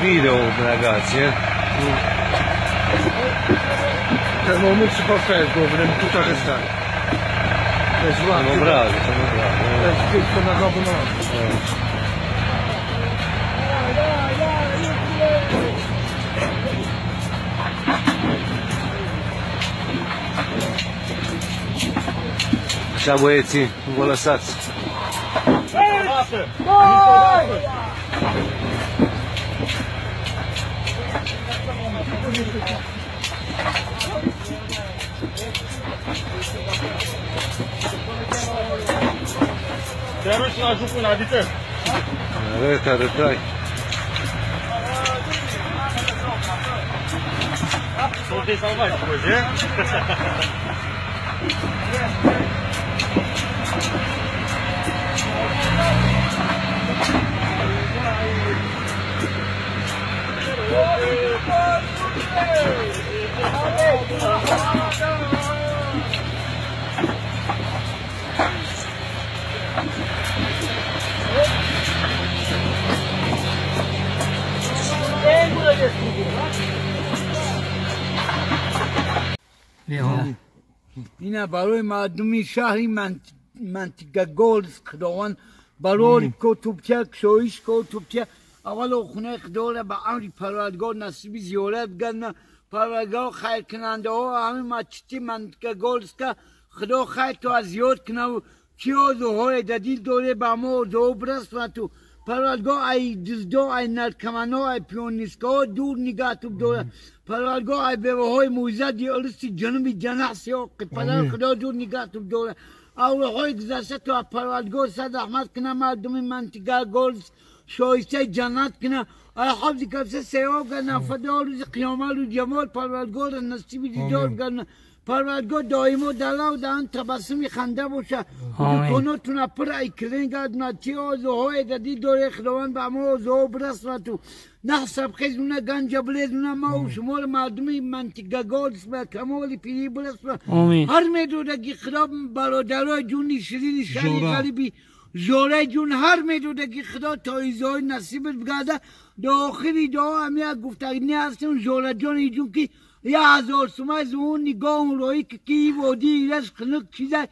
video delegacja. Ten moment się powtarza, bo tu tak jest tak. To jest zła. No brawo, to no brawo. To jest tylko na nowo nowo. עכשיו הוא יציא, הוא לא לסץ. רטאי. اینا برای مردمی شهری منطقه گلز خداوند برای کتوبچه کشویش کتوبچه اول خونه خدا به امر پروردگار نصیب زیارت گردن پروردگار خیر کننده ها همه مسجد منطقه گلز که خدا خیر تو از زیاد کنه و چیاز و های دلیل داره به ما دو برس و تو پروردگار ای دزدا ای نرکمنا ای پیونیسکا دور نگاه تو داره پروردگار ای به های موزه دی ارسی جنوبی جناح سیاه پدر خدا دور نگاه تو داره اول های گذشته تو پروردگار صد رحمت کنه مردم منطقه گلز شایسته جنت کنه ای حفظ کفسه سیاه کنه فدا روز قیامت و جمال پروردگار نصیب دیدار کنه پروردگار دائما دلو دهن تبسمی خنده باشه دکاناتون پر ای کلین گردن چی آزوهای دادی داره خداوند به ما آزوها برس و تو نه سبخیزونه گنج بلیدونه ما و شمال مردمی منطقه گلز به کمال پیری برس و هر میدودگی خدا برادرای جونی شیرین شهری غریبی زوره جون هر میدودگی خدا تا ایزای نصیبت بگرده دا آخری دا همیه گفتگی هستیم زوره جانی جون که 1000 سومه زون نگاه روی که کی وادی رزق نک چیزه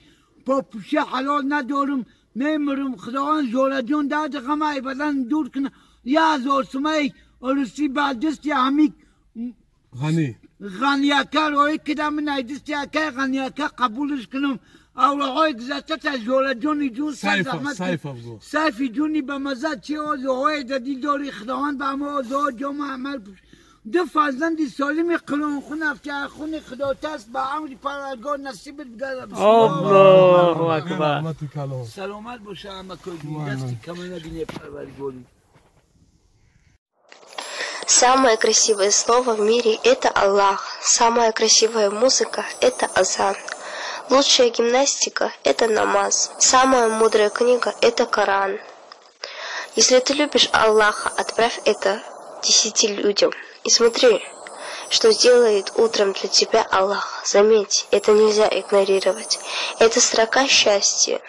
با پوشه حلال ندارم میمرم خداوند زوره جون درد غمه بدن دور کنه 1000 سومه ارسی بعد دستی همی غنیاکه روی که دم نیدستی اکه غنیاکه قبولش کنم اولهای گذشته تا زوره جونی جون سیفی جونی به مزد چه آزوهای دادی داری خداوند به ما آزوها جامع عمل پوش دو فرزند سالم قرآن خون افتیار خون خدا تست با امر پروردگار نصیبت بگرد الله اکبر سلامت باشه همه کردی دستی کمی نبینه پروردگاری. Самое красивое слово в мире – это Аллах. Самая красивая музыка – это азан. Лучшая гимнастика – это намаз. Самая мудрая книга – это Коран. Если ты любишь Аллаха, отправь это 10 людям. И смотри, что сделает утром для тебя Аллах. Заметь, это нельзя игнорировать. Это строка счастья.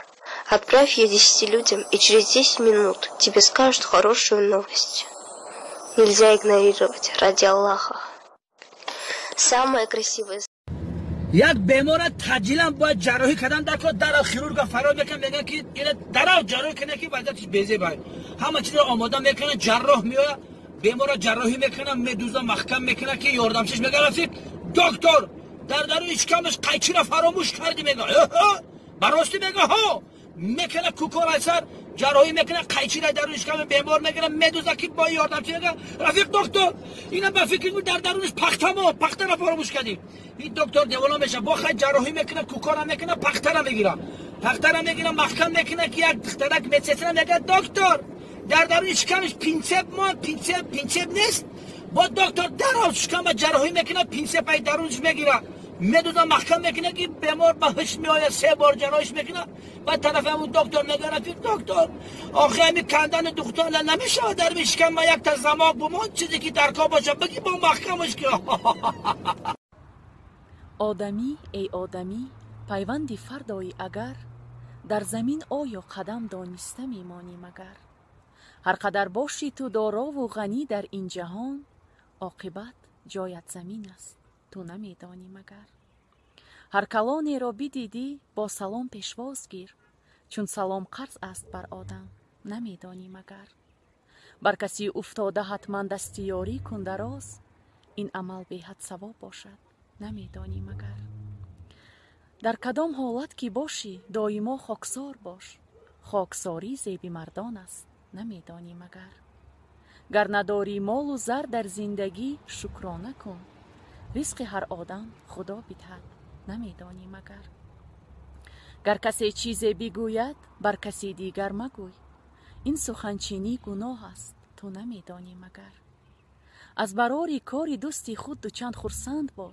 Отправь ее 10 людям, и через 10 минут тебе скажут хорошую новость. Нельзя игнорировать ради Аллаха. Самое красивое. یک بیمار تاجیلا باید جراحی کردن در که در خیرورگ فرار بکن میگن که این در جراحی کنه که وضعیتش بیزه باید همه چیز رو آماده میکنه جراح میاد بیمار جراحی میکنه مدوزا محکم میکنه که یاردمشش میگه رفیق دکتر در اشکمش قیچی را فراموش کردی میگه براستی میگه ها میکنه کوکور اثر جراحی میکنه قیچی را در اشکم بیمار میکنه مدوزا که با یاردمش میگه رفیق دکتر اینا به فکر بود در درونش پخته را فراموش کردی این دکتر دیوالا میشه با خیلی جراحی میکنه کوکارا میکنه پخته را میگیره محکم میکنه که یک دخترک میچسنه میگه دکتر در درون شکمش پینسپ نیست با دکتر در شکم جراحی میکنه پینسپ ای درونش میگیره میدوزا محکم میکنه که بیمار بهش میآید 3 بار جراحیش میکنه بعد طرف اون دکتر میگه رفیق دکتر آخه همین کندن دکتر نمیشه در شکم ما یک تا زمان بمون چیزی که در کار باشه بگی با محکمش که آدمی ای آدمی پیوندی فردایی اگر در زمین آیا قدم دانسته میمانی مگر هر قدر باشی تو دارا و غنی در این جهان، عاقبت جایت زمین است تو نمیدانی مگر. هر کلانی را بدیدی با سلام پیشواز گیر، چون سلام قرض است بر آدم نمیدانی مگر. بر کسی افتاده حتما دستیاری کن دراز، این عمل به حد ثواب باشد نمیدانی مگر. در کدام حالت که باشی دایما خاکسار باش، خاکساری زیب مردان است نمیدانی مگر. گر نداری مال و زر در زندگی شکرانه کن، رزق هر آدم خدا بدهد نمیدانی مگر. گر کسی چیزی بگوید بر کسی دیگر مگوی، این سخنچینی گناه است تو نمیدانی مگر. از براری کاری دوستی خود دو چند خرسند باش،